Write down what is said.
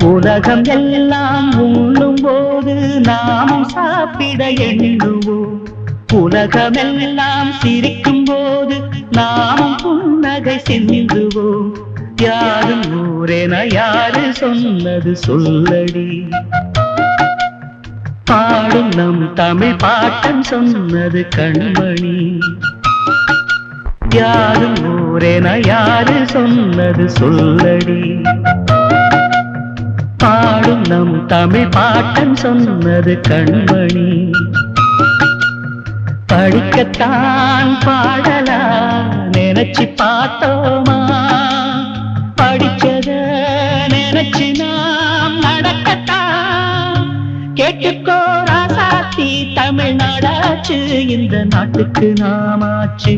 உலகம் எல்லாம் உண்ணும் போது நாமும் சாப்பிட எண்ணுவோம். உலகமெல்லாம் சிரிக்கும் போது நாமும் புன்னகை சிந்துவோம். யாரும் ஊரென யாரு சொன்னது சொல்லடி, பாடும் நம் தமிழ் பாட்டன் சொன்னது கண்மணி. யாரும் ஊரென யாரு சொன்னது சொல்லடி, பாடும் நம் தமிழ் பாட்டன் சொன்னது கண்மணி. படிக்கத்தான் பாடலா நினைச்சு பார்த்தோமா, படிச்சத நினைச்சு நாம் நடக்கத்தான். கேட்டுக்கோ ராசாத்தி தமிழ்நாடாச்சு, இந்த நாட்டுக்கு நாமாச்சு.